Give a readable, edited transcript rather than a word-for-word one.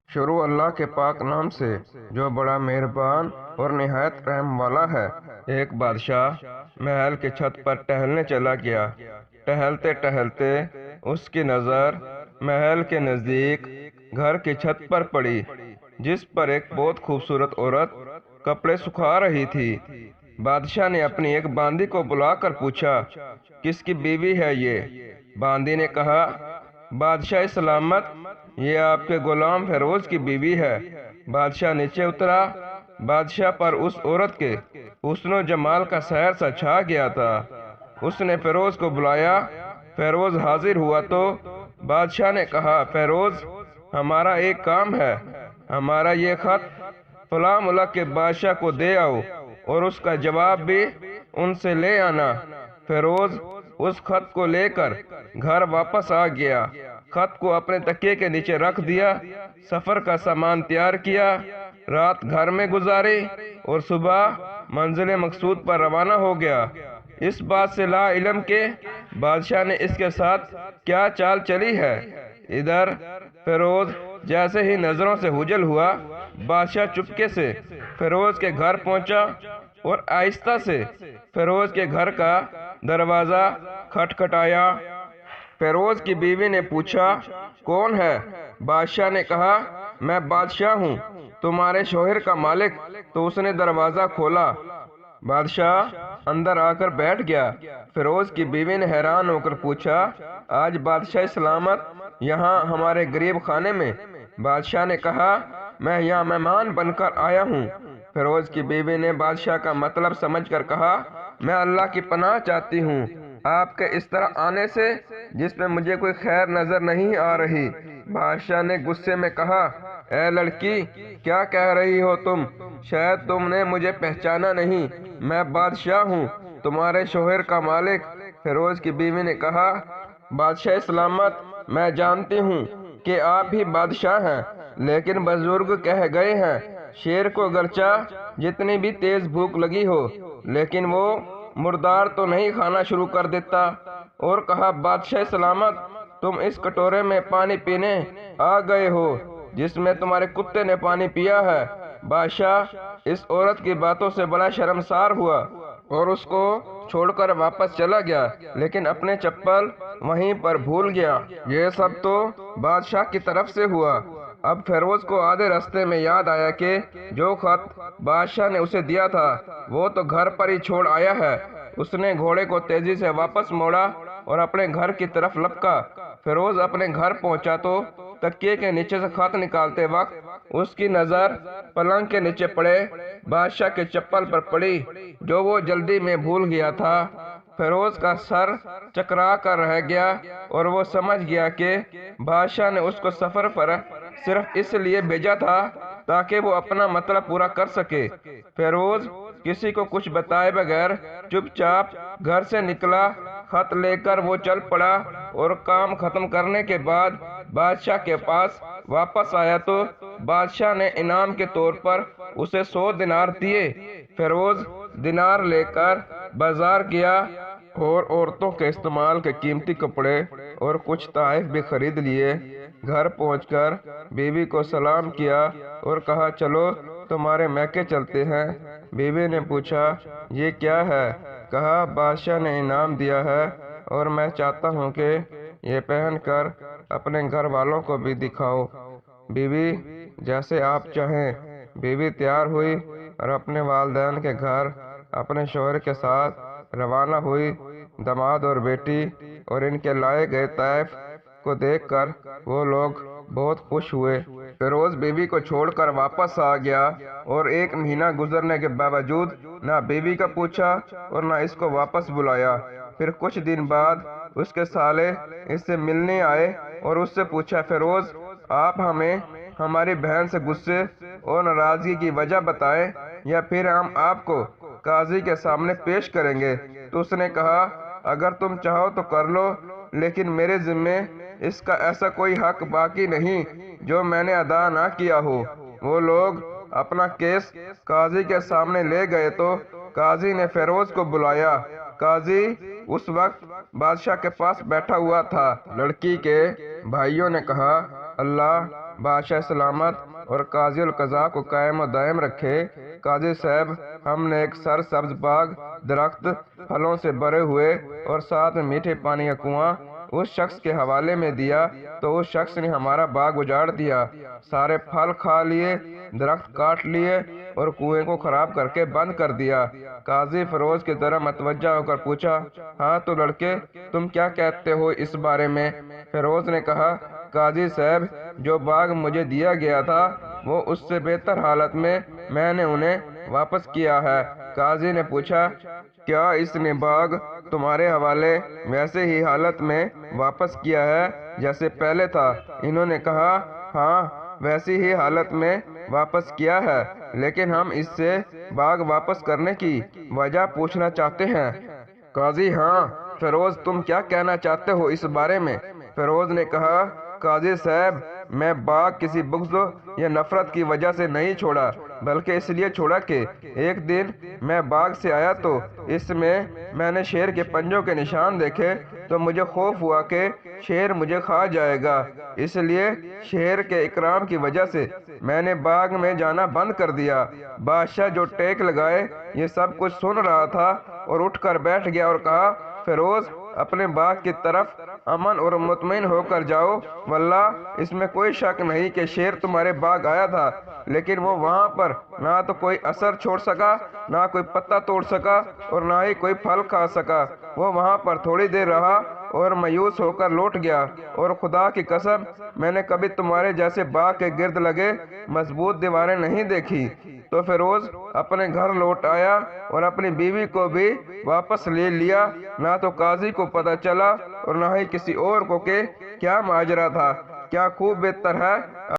شروع اللہ کے پاک نام سے جو بڑا مہربان اور نہایت رحم والا ہے۔ ایک بادشاہ محل کی چھت پر ٹہلنے چلا گیا۔ ٹہلتے ٹہلتے اس کی نظر محل کے نزدیک گھر کی چھت پر پڑی، جس پر ایک بہت خوبصورت عورت کپڑے سکھا رہی تھی۔ بادشاہ نے اپنی ایک باندی کو بلا کر پوچھا، کس کی بیوی ہے یہ؟ باندی نے کہا، بادشاہ سلامت، یہ آپ کے غلام فیروز کی بیوی ہے۔ بادشاہ نیچے اترا۔ بادشاہ پر اس عورت کے حسن و جمال کا سحر سا چھا گیا تھا۔ اس نے فیروز کو بلایا۔ فیروز حاضر ہوا تو بادشاہ نے کہا، فیروز، ہمارا ایک کام ہے۔ ہمارا یہ خط فلاں ملک کے بادشاہ کو دے آؤ اور اس کا جواب بھی ان سے لے آنا۔ فیروز اس خط کو لے کر گھر واپس آ گیا۔ خط کو اپنے تکیے کے نیچے رکھ دیا، سفر کا سامان تیار کیا، رات گھر میں گزاری اور صبح منزل مقصود پر روانہ ہو گیا۔ اس بات سے لا علم کہ بادشاہ نے اس کے ساتھ کیا چال چلی ہے۔ ادھر فیروز جیسے ہی نظروں سے اوجھل ہوا، بادشاہ چپکے سے فیروز کے گھر پہنچا اور آہستہ سے فیروز کے گھر کا دروازہ کھٹکھٹایا۔ فیروز کی بیوی نے پوچھا، کون ہے؟ بادشاہ نے کہا، میں بادشاہ ہوں، تمہارے شوہر کا مالک۔ تو اس نے دروازہ کھولا۔ بادشاہ اندر آ کر بیٹھ گیا۔ فیروز کی بیوی نے حیران ہو کر پوچھا، آج بادشاہ سلامت یہاں ہمارے غریب خانے میں؟ بادشاہ نے کہا، میں یہاں مہمان بن کر آیا ہوں۔ فیروز کی بیوی نے بادشاہ کا مطلب سمجھ کر کہا، میں اللہ کی پناہ چاہتی ہوں آپ کے اس طرح آنے سے، جس میں مجھے کوئی خیر نظر نہیں آ رہی۔ بادشاہ نے غصے میں کہا، اے لڑکی، کیا کہہ رہی ہو تم؟ شاید تم نے مجھے پہچانا نہیں۔ میں بادشاہ ہوں، تمہارے شوہر کا مالک۔ فیروز کی بیوی نے کہا، بادشاہ سلامت، میں جانتی ہوں کہ آپ ہی بادشاہ ہیں، لیکن بزرگ کہہ گئے ہیں، شیر کو گرچہ جتنی بھی تیز بھوک لگی ہو، لیکن وہ مردار تو نہیں کھانا شروع کر دیتا۔ اور کہا، بادشاہ سلامت، تم اس کٹورے میں پانی پینے آ گئے ہو جس میں تمہارے کتے نے پانی پیا ہے۔ بادشاہ اس عورت کی باتوں سے بڑا شرمسار ہوا اور اس کو چھوڑ کر واپس چلا گیا، لیکن اپنے چپل وہیں پر بھول گیا۔ یہ سب تو بادشاہ کی طرف سے ہوا۔ اب فیروز کو آدھے راستے میں یاد آیا کہ جو خط بادشاہ نے اسے دیا تھا وہ تو گھر پر ہی چھوڑ آیا ہے۔ اس نے گھوڑے کو تیزی سے واپس موڑا اور اپنے گھر کی طرف لپکا۔ فیروز اپنے گھر پہنچا تو تکیے کے نیچے سے خط نکالتے وقت اس کی نظر پلنگ کے نیچے پڑے بادشاہ کے چپل پر پڑی، جو وہ جلدی میں بھول گیا تھا۔ فیروز کا سر چکرا کر رہ گیا اور وہ سمجھ گیا کہ بادشاہ نے اس کو سفر پر صرف اس لیے بھیجا تھا تاکہ وہ اپنا مطلب پورا کر سکے۔ فیروز کسی کو کچھ بتائے بغیر چپ چاپ گھر سے نکلا۔ خط لے کر وہ چل پڑا اور کام ختم کرنے کے بعد بادشاہ کے پاس واپس آیا تو بادشاہ نے انعام کے طور پر اسے 100 دینار دیے۔ فیروز دینار لے کر بازار گیا اور عورتوں کے استعمال کے قیمتی کپڑے اور کچھ تحائف بھی خرید لیے۔ گھر پہنچ کر بیوی کو سلام کیا اور کہا، چلو تمہارے میکے چلتے ہیں۔ بیوی نے پوچھا، یہ کیا ہے؟ کہا، بادشاہ نے انعام دیا ہے اور میں چاہتا ہوں کہ یہ پہن کر اپنے گھر والوں کو بھی دکھاؤ۔ بیوی، جیسے آپ چاہیں۔ بیوی تیار ہوئی اور اپنے والدین کے گھر اپنے شوہر کے ساتھ روانہ ہوئی۔ داماد اور بیٹی اور ان کے لائے گئے تحائف کو دیکھ کر وہ لوگ بہت خوش ہوئے۔ فیروز بیوی کو چھوڑ کر واپس آ گیا اور 1 مہینہ گزرنے کے باوجود نہ بیوی کا پوچھا اور نہ اس کو واپس بلایا۔ پھر کچھ دن بعد اس کے سالے اس سے ملنے آئے اور اس سے پوچھا، فیروز، آپ ہمیں ہماری بہن سے غصے اور ناراضگی کی وجہ بتائیں یا پھر ہم آپ کو قاضی کے سامنے پیش کریں گے۔ تو اس نے کہا، اگر تم چاہو تو کر لو، لیکن میرے ذمے اس کا ایسا کوئی حق باقی نہیں جو میں نے ادا نہ کیا ہو۔ وہ لوگ اپنا کیس قاضی کے سامنے لے گئے تو قاضی نے فیروز کو بلایا۔ قاضی اس وقت بادشاہ کے پاس بیٹھا ہوا تھا۔ لڑکی کے بھائیوں نے کہا، اللہ بادشاہ سلامت اور قاضی القضاء کو قائم و دائم رکھے۔ قاضی صاحب، ہم نے ایک سر سبز باغ، درخت، پھلوں سے بھرے ہوئے اور ساتھ میں میٹھے پانی کا کنواں اس شخص کے حوالے میں دیا تو اس شخص نے ہمارا باغ اجاڑ دیا، سارے پھل کھا لیے، درخت کاٹ لیے اور کنویں کو خراب کر کے بند کر دیا۔ قاضی فیروز کی طرف متوجہ ہو کر پوچھا، ہاں تو لڑکے، تم کیا کہتے ہو اس بارے میں؟ فیروز نے کہا، قاضی صاحب، جو باغ مجھے دیا گیا تھا وہ اس سے بہتر حالت میں نے انہیں واپس کیا ہے۔ قاضی نے پوچھا، کیا اس نے باغ تمہارے حوالے ویسے ہی حالت میں واپس کیا ہے جیسے پہلے تھا؟ انہوں نے کہا، ہاں، ویسی ہی حالت میں واپس کیا ہے، لیکن ہم اس سے باغ واپس کرنے کی وجہ پوچھنا چاہتے ہیں۔ قاضی، ہاں، فیروز، تم کیا کہنا چاہتے ہو اس بارے میں؟ فیروز نے کہا، قاضی صاحب، میں باغ کسی بغض یا نفرت کی وجہ سے نہیں چھوڑا، بلکہ اس لیے چھوڑا کہ ایک دن میں باغ سے آیا تو اس میں نے شیر کے پنجوں کے نشان دیکھے تو مجھے خوف ہوا کہ شیر مجھے کھا جائے گا، اس لیے شیر کے اکرام کی وجہ سے میں نے باغ میں جانا بند کر دیا۔ بادشاہ جو ٹیک لگائے یہ سب کچھ سن رہا تھا اور اٹھ کر بیٹھ گیا اور کہا، فیروز، اپنے باغ کی طرف امن اور مطمئن ہو کر جاؤ، واللہ اس میں کوئی شک نہیں کہ شیر تمہارے باغ آیا تھا، لیکن وہ وہاں پر نہ تو کوئی اثر چھوڑ سکا، نہ کوئی پتا توڑ سکا اور نہ ہی کوئی پھل کھا سکا۔ وہ وہاں پر تھوڑی دیر رہا اور مایوس ہو کر لوٹ گیا، اور خدا کی قسم میں نے کبھی تمہارے جیسے باغ کے گرد لگے مضبوط دیواریں نہیں دیکھی۔ تو فیروز اپنے گھر لوٹ آیا اور اپنی بیوی کو بھی واپس لے لیا۔ نہ تو قاضی کو پتہ چلا اور نہ ہی کسی اور کو کہ کیا ماجرا تھا۔ کیا خوب بہتر ہے